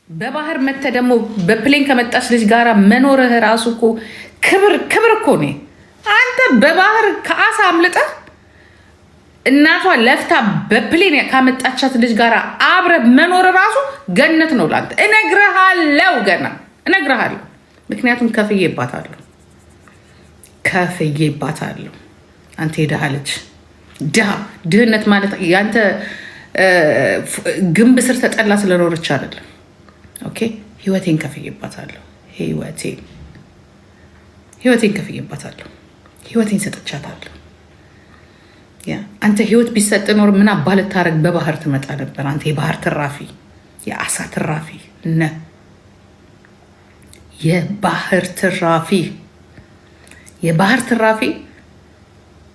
በባህር መተ ደግሞ በፕሌን ከመጣች ልጅ ጋር መኖርህ ራሱ እኮ ክብር እኮ ነው። አንተ በባህር ከአሳ አምልጠ እናቷ ለፍታ በፕሌን ካመጣቻት ልጅ ጋር አብረ መኖር ራሱ ገነት ነው ላንተ። እነግርሃለሁ፣ ገና እነግርሃለሁ። ምክንያቱም ከፍዬባታለሁ። አንተ የድሃ ልጅ፣ ድህነት ማለት ያንተ ግንብ ስር ተጠላ ስለኖረች አይደለም። ኦኬ፣ ህይወቴን ከፍዬባታለሁ። ህይወቴን ከፍዬባታለሁ። ህይወቴን ሰጥቻታለሁ። አንተ ህይወት ቢሰጥ ኖር ምን አባል ታረግ? በባህር ትመጣ ነበር። አንተ የባህር ትራፊ፣ የአሳ ትራፊ የባህር ትራፊ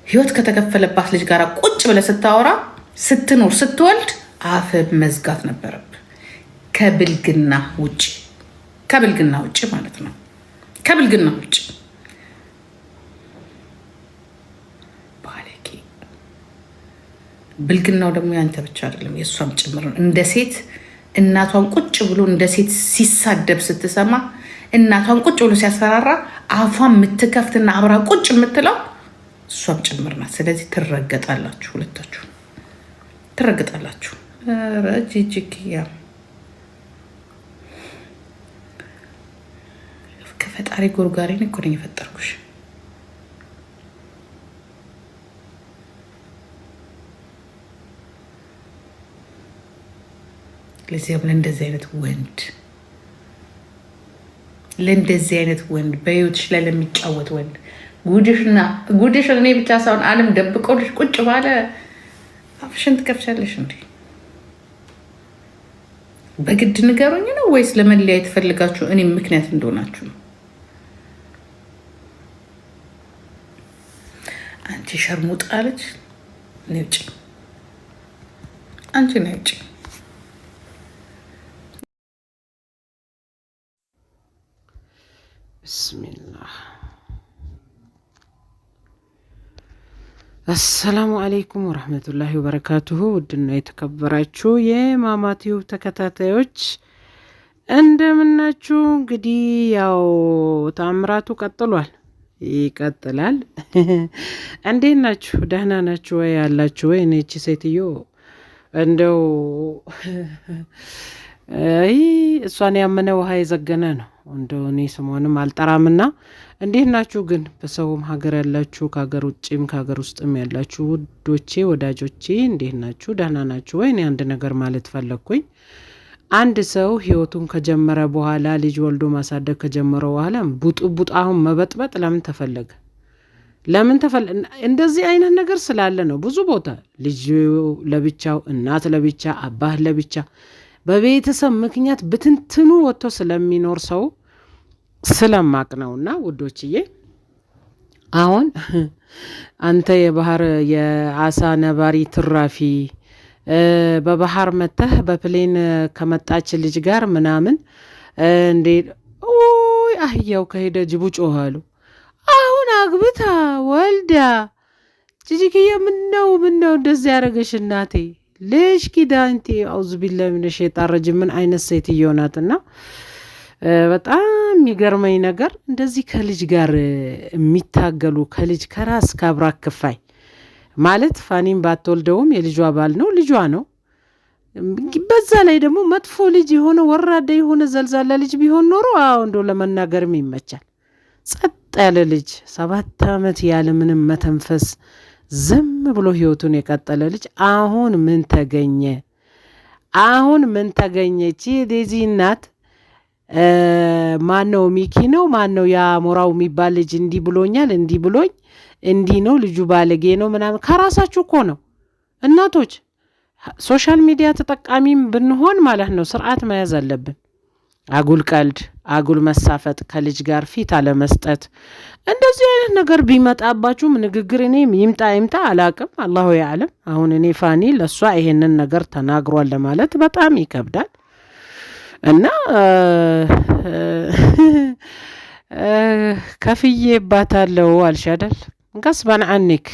ህይወት ከተከፈለባት ልጅ ጋር ቁጭ ብለህ ስታወራ፣ ስትኖር፣ ስትወልድ አፍ መዝጋት ነበረብህ። ከብልግና ውጭ ማለት ነው። ከብልግና ውጭ ባለጌ። ብልግናው ደግሞ ያንተ ብቻ አይደለም የእሷም ጭምር ነው። እንደ ሴት እናቷን ቁጭ ብሎ እንደ ሴት ሲሳደብ ስትሰማ፣ እናቷን ቁጭ ብሎ ሲያስፈራራ አፏን የምትከፍትና አብራ ቁጭ የምትለው እሷም ጭምር ናት። ስለዚህ ትረገጣላችሁ፣ ሁለታችሁ ትረገጣላችሁ። ጂጂክያ ከፈጣሪ ጎርጓሪ እኮ ነኝ የፈጠርኩሽ። ለዚያም ለእንደዚህ አይነት ወንድ በህይወትሽ ላይ ለሚጫወት ወንድ ጉድሽን እኔ ብቻ ሳይሆን ዓለም ደብቆልሽ ቁጭ ባለ አፍሽን ትከፍቻለሽ እንዴ? በግድ ንገሩኝ ነው ወይስ ለመለያየት ፈልጋችሁ እኔ ምክንያት እንደሆናችሁ ነው? አንቺ ሸርሙጣ ልጅ ነይ ውጪ! አንቺ ነይ ውጪ! ብስሚላህ። አሰላሙ አለይኩም ወረህመቱላሂ ወበረካቱሁ። ውድና የተከበራችሁ የማማቲው ተከታታዮች እንደምናችሁ። እንግዲህ ያው ታምራቱ ይቀጥላል። እንዴት ናችሁ? ደህና ናችሁ ወይ? ያላችሁ ወይ? እቺ ሴትዮ እንደው እሷን ያመነ ውሃ የዘገነ ነው። እንደው እኔ ስሟንም አልጠራምና እንዴት ናችሁ ግን? በሰውም ሀገር ያላችሁ ከሀገር ውጭም ከሀገር ውስጥም ያላችሁ ውዶቼ ወዳጆቼ እንዴት ናችሁ? ደህና ናችሁ ወይ? እኔ አንድ ነገር ማለት ፈለግኩኝ። አንድ ሰው ህይወቱን ከጀመረ በኋላ ልጅ ወልዶ ማሳደግ ከጀመረ በኋላ ቡጣሁን መበጥበጥ ለምን ተፈለገ? እንደዚህ አይነት ነገር ስላለ ነው። ብዙ ቦታ ልጅ ለብቻው፣ እናት ለብቻ፣ አባህ ለብቻ በቤተሰብ ምክንያት ብትንትኑ ወጥቶ ስለሚኖር ሰው ስለማቅ ነውና ውዶችዬ፣ አሁን አንተ የአሳ ነባሪ ትራፊ በባህር መተህ በፕሌን ከመጣች ልጅ ጋር ምናምን እንዴ አህያው ከሄደ ጅቡ ጮኋሉ። አሁን አግብታ ወልዳ ጂጂክዬ ምነው እንደዚህ ያደረገሽ እናቴ ልጅ ኪዳንቲ አውዝ ቢላሂ ሚነ ሸይጣን ረጂም። ምን አይነት ሴትዮ ናትና በጣም የሚገርመኝ ነገር እንደዚህ ከልጅ ጋር የሚታገሉ ከልጅ ከራስ ካብራክ ክፋይ ማለት ፋኒም ባትወልደውም የልጇ ባል ነው፣ ልጇ ነው። በዛ ላይ ደግሞ መጥፎ ልጅ የሆነ ወራዳ የሆነ ዘልዛላ ልጅ ቢሆን ኖሮ እንደው ለመናገርም ይመቻል። ጸጥ ያለ ልጅ 7 ዓመት ያለ ምንም መተንፈስ ዝም ብሎ ህይወቱን የቀጠለ ልጅ አሁን ምን ተገኘ? እቺ ዴዚ እናት ማነው ሚኪ ነው ማነው ያ ሞራው የሚባል ልጅ እንዲህ ብሎኛል፣ እንዲህ ብሎኝ፣ እንዲህ ነው ልጁ ባለጌ ነው ምናምን ከራሳችሁ እኮ ነው እናቶች። ሶሻል ሚዲያ ተጠቃሚም ብንሆን ማለት ነው ስርዓት መያዝ አለብን። አጉል ቀልድ፣ አጉል መሳፈጥ፣ ከልጅ ጋር ፊት አለመስጠት፣ እንደዚህ አይነት ነገር ቢመጣባችሁም ንግግር እኔ ይምጣ አላቅም፣ አላሁ ያዕለም። አሁን እኔ ፋኒ ለሷ ይሄንን ነገር ተናግሯል ለማለት በጣም ይከብዳል። እና ከፍዬባታለሁ አልሽ አይደል? ገስበን ዐኒክ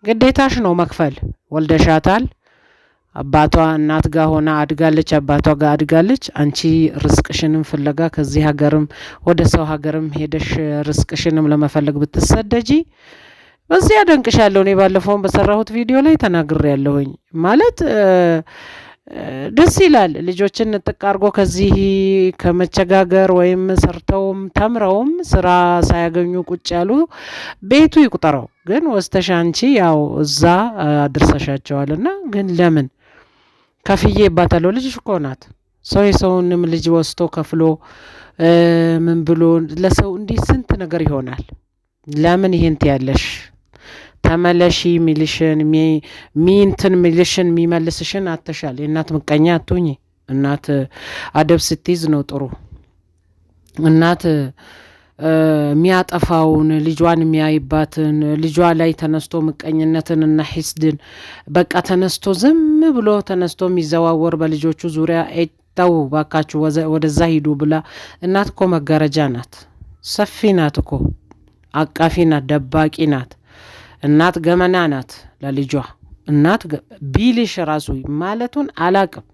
ግዴታሽ ነው መክፈል። ወልደሻታል፣ አባቷ እናት ጋር ሆና አድጋለች፣ አባቷ ጋር አድጋለች። አንቺ ርስቅሽንም ፍለጋ ከዚህ ሀገርም ወደ ሰው ሀገርም ሄደሽ ርስቅሽንም ለመፈለግ ብትሰደጂ በዚህ አደንቅሻለሁ። እኔ ባለፈውን በሰራሁት ቪዲዮ ላይ ተናግሬያለሁኝ። ማለት ደስ ይላል። ልጆችን ጥቅ አድርጎ ከዚህ ከመቸጋገር ወይም ሰርተውም ተምረውም ስራ ሳያገኙ ቁጭ ያሉ ቤቱ ይቁጠረው። ግን ወስተሽ አንቺ ያው እዛ አድርሰሻቸዋልና ግን ለምን ከፍዬ ይባታለሁ። ልጅሽ እኮ ናት። ሰው የሰውንም ልጅ ወስቶ ከፍሎ ምን ብሎ ለሰው እንዲህ ስንት ነገር ይሆናል። ለምን ይሄን ትያለሽ? ተመለሺ ሚልሽን ሚንትን ሚልሽን የሚመልስሽን አተሻል። የእናት ምቀኛ አትሁኚ። እናት አደብ ስትይዝ ነው ጥሩ። እናት የሚያጠፋውን ልጇን የሚያይባትን ልጇ ላይ ተነስቶ ምቀኝነትን እና ሒስድን በቃ ተነስቶ ዝም ብሎ ተነስቶ የሚዘዋወር በልጆቹ ዙሪያ ተው ባካችሁ ወደዛ ሂዱ ብላ። እናት እኮ መጋረጃ ናት። ሰፊ ናት እኮ፣ አቃፊ ናት፣ ደባቂ ናት። እናት ገመና ናት ለልጇ። እናት ቢልሽ ራሱ ማለቱን አላቅም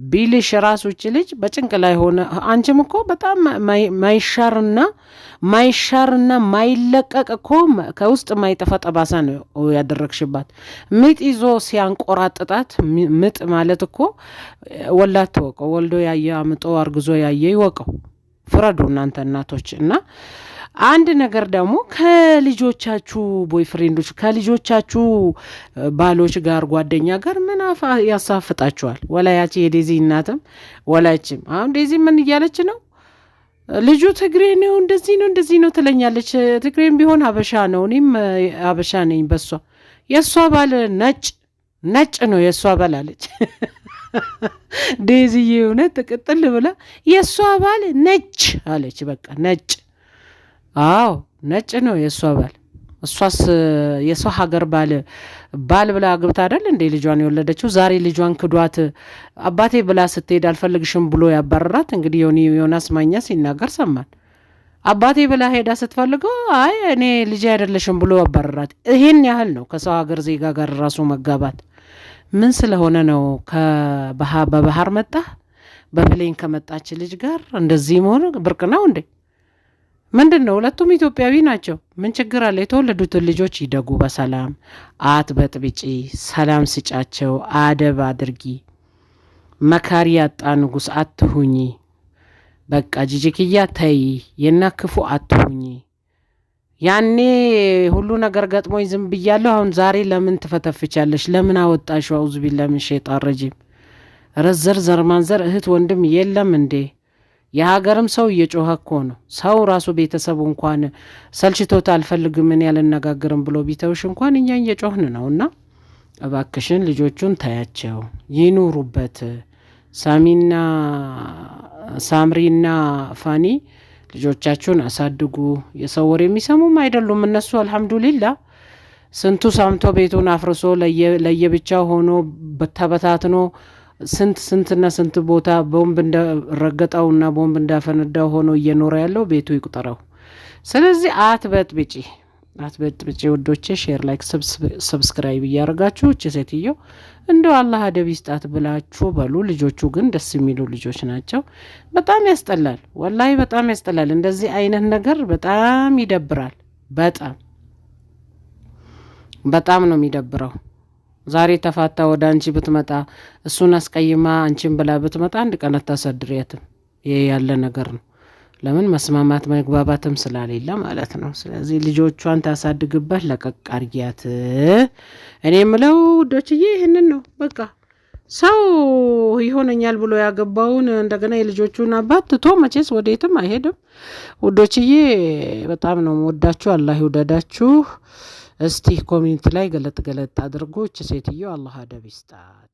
ቢልሽ ራሱ እቺ ልጅ በጭንቅ ላይ ሆነ። አንቺም እኮ በጣም ማይሻርና ማይለቀቅ እኮ ከውስጥ ማይጠፋ ጠባሳ ነው ያደረግሽባት። ምጥ ይዞ ሲያንቆራጥጣት፣ ምጥ ማለት እኮ ወላት ተወቀው፣ ወልዶ ያየ አምጦ አርግዞ ያየ ይወቀው። ፍረዱ እናንተ እናቶች። እና አንድ ነገር ደግሞ ከልጆቻችሁ ቦይፍሬንዶች ከልጆቻችሁ ባሎች ጋር ጓደኛ ጋር ምን ያሳፍጣችኋል? ወላያቺ የዴዚ እናትም ወላችም አሁን ዴዚ ምን እያለች ነው? ልጁ ትግሬ ነው እንደዚህ ነው ትለኛለች። ትግሬም ቢሆን ሀበሻ ነው፣ እኔም ሀበሻ ነኝ በሷ። የሷ ባል ነጭ ነው የሷ ባል አለች። ዴዚዬ እውነት ትቅጥል ብላ የሷ ባል ነጭ አለች። በቃ ነጭ፣ አዎ ነጭ ነው የሷ ባል። እሷስ የሰው ሀገር ባል ብላ አግብታ አይደል እንዴ ልጇን የወለደችው? ዛሬ ልጇን ክዷት አባቴ ብላ ስትሄድ አልፈልግሽም ብሎ ያባረራት። እንግዲህ ዮናስ ማኛ ሲናገር ሰማን። አባቴ ብላ ሄዳ ስትፈልገው አይ እኔ ልጅ አይደለሽም ብሎ ያባረራት። ይሄን ያህል ነው ከሰው ሀገር ዜጋ ጋር ራሱ መጋባት። ምን ስለሆነ ነው? በባህር መጣ በፕሌን ከመጣች ልጅ ጋር እንደዚህ መሆኑ ብርቅ ነው እንዴ? ምንድን ነው? ሁለቱም ኢትዮጵያዊ ናቸው። ምን ችግር አለ? የተወለዱትን ልጆች ይደጉ በሰላም። አትበጥብጪ፣ ሰላም ስጫቸው፣ አደብ አድርጊ። መካሪ ያጣ ንጉስ አትሁኚ። በቃ ጂጂክያ ተይ፣ የና ክፉ አትሁኚ። ያኔ ሁሉ ነገር ገጥሞኝ ዝም ብያለሁ። አሁን ዛሬ ለምን ትፈተፍቻለሽ? ለምን አወጣሽው? አውዝ ቢላ ምን ሸይጣን ረጂም። ረዘር ዘርማንዘር እህት ወንድም የለም እንዴ? የሀገርም ሰው እየጮኸ እኮ ነው። ሰው ራሱ ቤተሰቡ እንኳን ሰልችቶት አልፈልግም ምን ያልነጋገርም ብሎ ቢተውሽ እንኳን እኛ እየጮህን ነው። እና እባክሽን ልጆቹን ታያቸው፣ ይኑሩበት። ሳምሪና ፋኒ ልጆቻችሁን አሳድጉ። የሰው ወሬ የሚሰሙም አይደሉም እነሱ። አልሐምዱሊላ ስንቱ ሳምቶ ቤቱን አፍርሶ ለየብቻው ሆኖ ተበታትኖ ስንትና ስንት ቦታ ቦምብ እንደረገጠውና ቦምብ እንዳፈነዳው ሆኖ እየኖረ ያለው ቤቱ ይቁጠረው። ስለዚህ አትበጥብጪ ውዶቼ። ሼር፣ ላይክ፣ ሰብስክራይብ እያደረጋችሁ እቺ ሴትዮ እንደው አላህ አደብ ይስጣት ብላችሁ በሉ። ልጆቹ ግን ደስ የሚሉ ልጆች ናቸው። በጣም ያስጠላል፣ ወላሂ በጣም ያስጠላል። እንደዚህ አይነት ነገር በጣም ይደብራል። በጣም ነው የሚደብረው። ዛሬ ተፋታ ወደ አንቺ ብትመጣ እሱን አስቀይማ አንቺን ብላ ብትመጣ አንድ ቀን አታሳድሪያትም። ይሄ ያለ ነገር ነው። ለምን መስማማት መግባባትም ስላሌለ ማለት ነው። ስለዚህ ልጆቿን ታሳድግበት፣ ለቀቅ አርጊያት። እኔ የምለው ውዶችዬ ይህንን ነው። በቃ ሰው ይሆነኛል ብሎ ያገባውን እንደገና የልጆቹን አባት ትቶ መቼስ ወዴትም አይሄድም። ውዶችዬ በጣም ነው ወዳችሁ። አላህ ይውደዳችሁ። እስቲ ኮሜንት ላይ ገለጥ አድርጎ እች ሴትዮ አላህ አደብ ይስጣት።